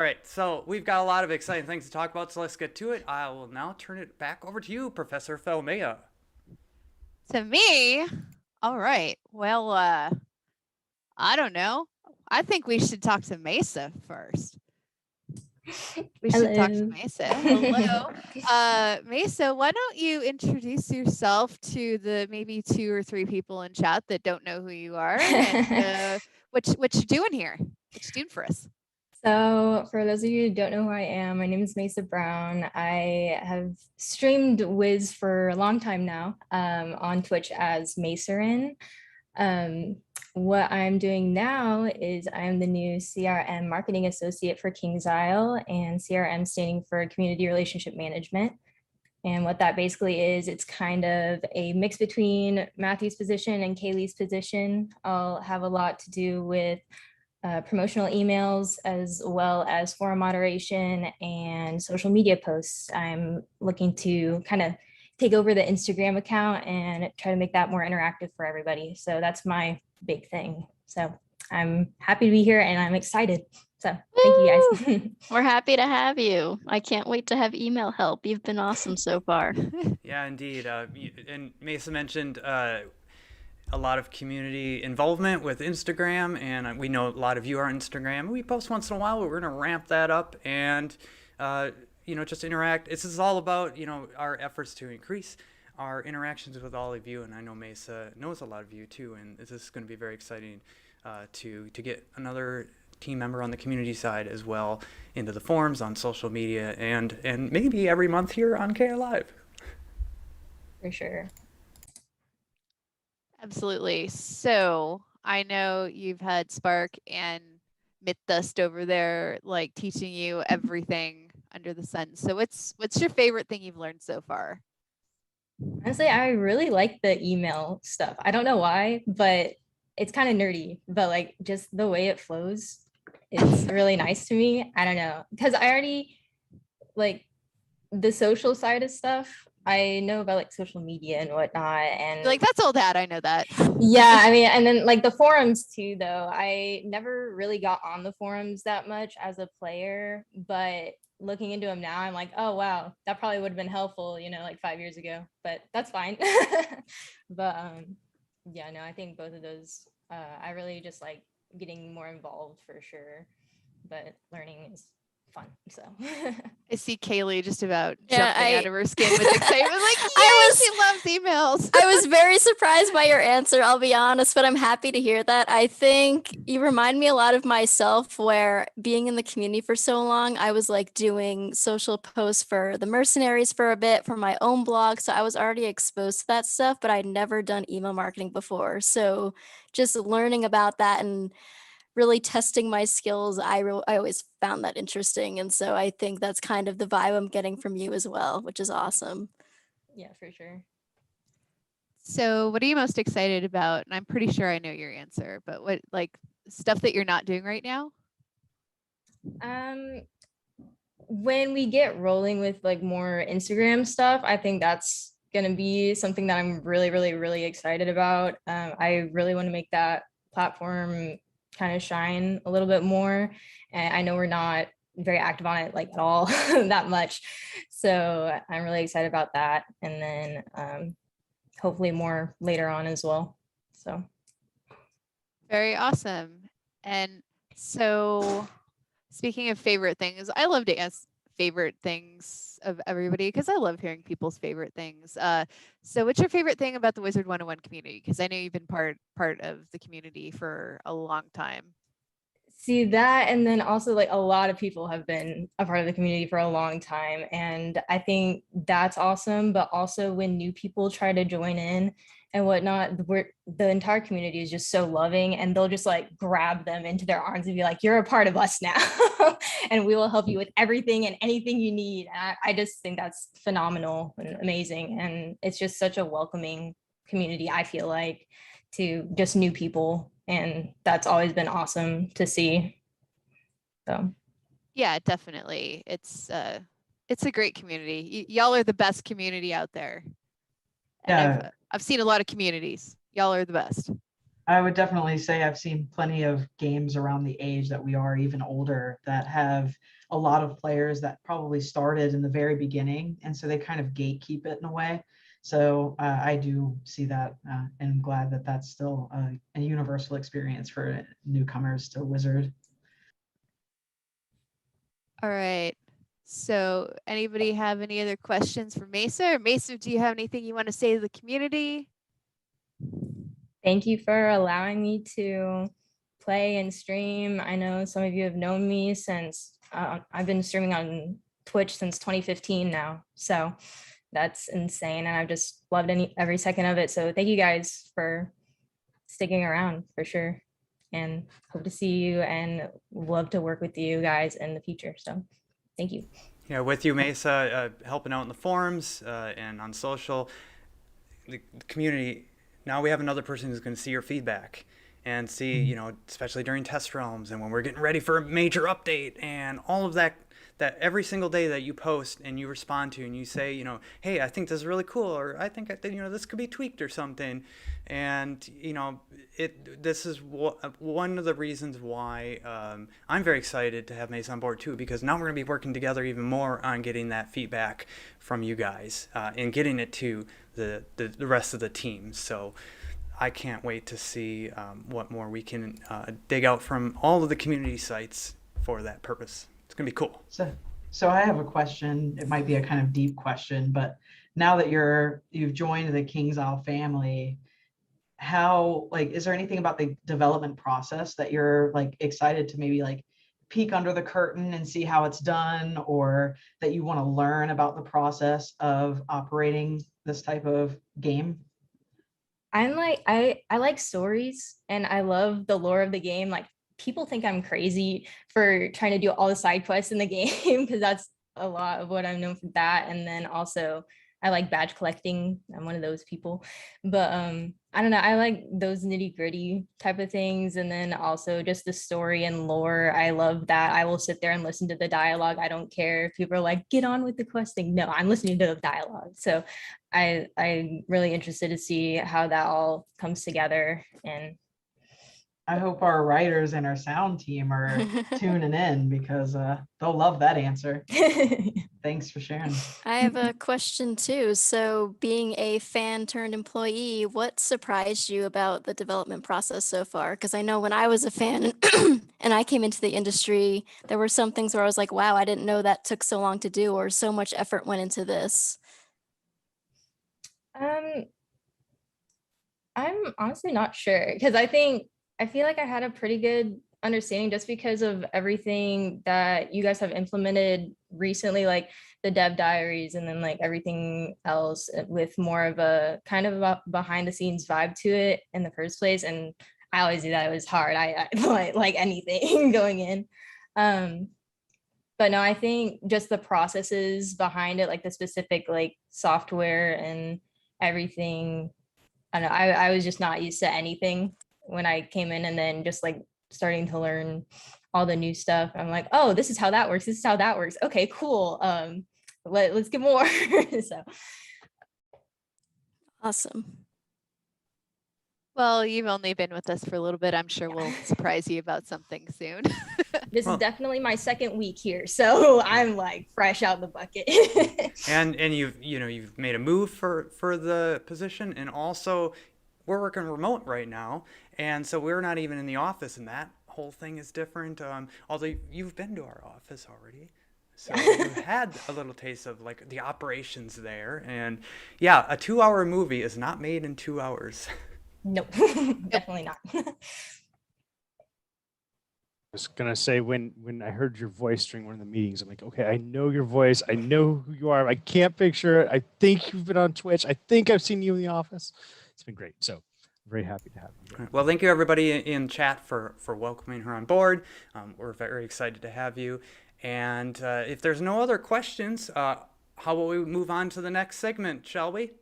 All right, so we've got a lot of exciting things to talk about, so let's get to it. I will now turn it back over to you, Professor Felmea. To me, all right. Well, I don't know. I think we should talk to Mesa first. We should talk to Hello. Mesa. Hello. Mesa, why don't you introduce yourself to the maybe 2 or 3 people in chat that don't know who you are and what you doing here? What you doing for us? So for those of you who don't know who I am, my name is Mesa Brown. I have streamed Wiz for a long time now on Twitch as Maceryn. What I'm doing now is I'm the new CRM marketing associate for KingsIsle, and CRM standing for Community Relationship Management. And what that basically is, it's kind of a mix between Matthew's position and Kaylee's position. I'll have a lot to do with promotional emails, as well as forum moderation and social media posts. I'm looking to kind of take over the Instagram account and try to make that more interactive for everybody. So that's my big thing. So I'm happy to be here and I'm excited. So thank you guys. We're happy to have you. I can't wait to have email help. You've been awesome so far. Yeah, indeed. And Mesa mentioned a lot of community involvement with Instagram, and we know a lot of you are on Instagram. We post once in a while, but we're going to ramp that up and, just interact. This is all about, our efforts to increase our interactions with all of you, and I know Mesa knows a lot of you too, and this is going to be very exciting to get another team member on the community side as well into the forums on social media and maybe every month here on KI Live. For sure. Absolutely. So I know you've had Spark and Mythdust over there, like teaching you everything under the sun. So what's your favorite thing you've learned so far? Honestly, I really like the email stuff. I don't know why, but it's kind of nerdy, but like just the way it flows, it's really nice to me. I don't know, because I already like the social side of stuff. I know about like social media and whatnot, and Like that's old hat. I know that. yeah, I mean, and then like the forums too, though. I never really got on the forums that much as a player, but looking into them now, I'm like, oh wow, that probably would have been helpful, like 5 years ago, but that's fine. But yeah, no, I think both of those, I really just like getting more involved for sure, but learning is fun. So I see Kaylee just about Yeah, jumping out of her skin with excitement. Like, yay, she loves emails. I was very surprised by your answer, I'll be honest, but I'm happy to hear that. I think you remind me a lot of myself, where being in the community for so long, I was like doing social posts for the mercenaries for a bit for my own blog. So I was already exposed to that stuff, but I'd never done email marketing before. So just learning about that and really testing my skills, I always found that interesting. And so I think that's kind of the vibe I'm getting from you as well, which is awesome. yeah, for sure. So what are you most excited about? And I'm pretty sure I know your answer, but what, like, stuff that you're not doing right now? When we get rolling with like more Instagram stuff, I think that's gonna be something that I'm really, really, really excited about. I really want to make that platform kind of shine a little bit more. And I know we're not very active on it like at all that much. So I'm really excited about that. And then hopefully more later on as well. So Very awesome. And so speaking of favorite things, I love to ask favorite things of everybody because I love hearing people's favorite things. So what's your favorite thing about the Wizard 101 community? Because I know you've been part of the community for a long time. see that, and then also like a lot of people have been a part of the community for a long time, and I think that's awesome. But also when new people try to join in and whatnot, the entire community is just so loving, and they'll just like grab them into their arms and be like, you're a part of us now. And we will help you with everything and anything you need. And I just think that's phenomenal and amazing, and it's just such a welcoming community, I feel like, to just new people, and that's always been awesome to see. So Yeah, definitely. It's a great community. Y'all are the best community out there. And Yeah. I've seen a lot of communities. Y'all are the best. I would definitely say I've seen plenty of games around the age that we are, even older, that have a lot of players that probably started in the very beginning. And so they kind of gatekeep it in a way. So I do see that, and I'm glad that that's still a universal experience for newcomers to Wizard. All right. So anybody have any other questions for Mesa? Or Mesa, do you have anything you want to say to the community? Thank you for allowing me to play and stream. I know some of you have known me since I've been streaming on Twitch since 2015 now. So that's insane. And I've just loved every second of it. So thank you guys for sticking around for sure. And hope to see you and love to work with you guys in the future. So thank you. Yeah, with you, Mesa, helping out in the forums and on social. The community, now we have another person who's going to see your feedback and see, you know, especially during test realms and when we're getting ready for a major update and all of that, that every single day that you post and you respond to and you say, you know, hey, I think this is really cool, or I think, you know, this could be tweaked or something. And, you know, this is one of the reasons why I'm very excited to have Mesa on board too, because now we're going to be working together even more on getting that feedback from you guys and getting it to the rest of the team. So I can't wait to see what more we can dig out from all of the community sites for that purpose. It's going to be cool. So I have a question. It might be a kind of deep question, but now that you've joined the KingsIsle family, how, like, is there anything about the development process that you're like excited to maybe like peek under the curtain and see how it's done, or that you want to learn about the process of operating this type of game? I like stories and I love the lore of the game. Like, people think I'm crazy for trying to do all the side quests in the game because that's a lot of what I'm known for that. And then also I like badge collecting. I'm one of those people. But I don't know, I like those nitty-gritty type of things. And then also just the story and lore. I love that. I will sit there and listen to the dialogue. I don't care if people are like, get on with the questing. No, I'm listening to the dialogue. So I'm really interested to see how that all comes together. And I hope our writers and our sound team are tuning in, because they'll love that answer. Thanks for sharing. I have a question too. So, being a fan turned employee, what surprised you about the development process so far? Because I know when I was a fan and I came into the industry, there were some things where I was like, wow, I didn't know that took so long to do, or so much effort went into this. I'm honestly not sure, because I feel like I had a pretty good understanding just because of everything that you guys have implemented recently, like the dev diaries and then like everything else with more of a kind of a behind the scenes vibe to it in the first place. And I always knew that it was hard. I like anything going in. But no, I think just the processes behind it, like the specific like software and everything. I don't know, I was just not used to anything when I came in, and then just like starting to learn all the new stuff. I'm like, oh, this is how that works. This is how that works. Okay, cool. Let's get more. So Awesome. Well, you've only been with us for a little bit. I'm sure we'll surprise you about something soon. this Well- is definitely my second week here, so I'm like fresh out the bucket. And you've made a move for the position, and also we're working remote right now, and so we're not even in the office, and that whole thing is different. Although you've been to our office already, so you've had a little taste of like the operations there. And yeah, a 2-hour movie is not made in 2 hours. Nope, definitely not. Was gonna say, when I heard your voice during one of the meetings, I'm like, okay, I know your voice, I know who you are. I can't picture it. I think you've been on Twitch. I think I've seen you in the office. It's been great. So I'm very happy to have you. All right. Well, thank you everybody in chat for welcoming her on board. We're very excited to have you. And if there's no other questions, how about we move on to the next segment, shall we?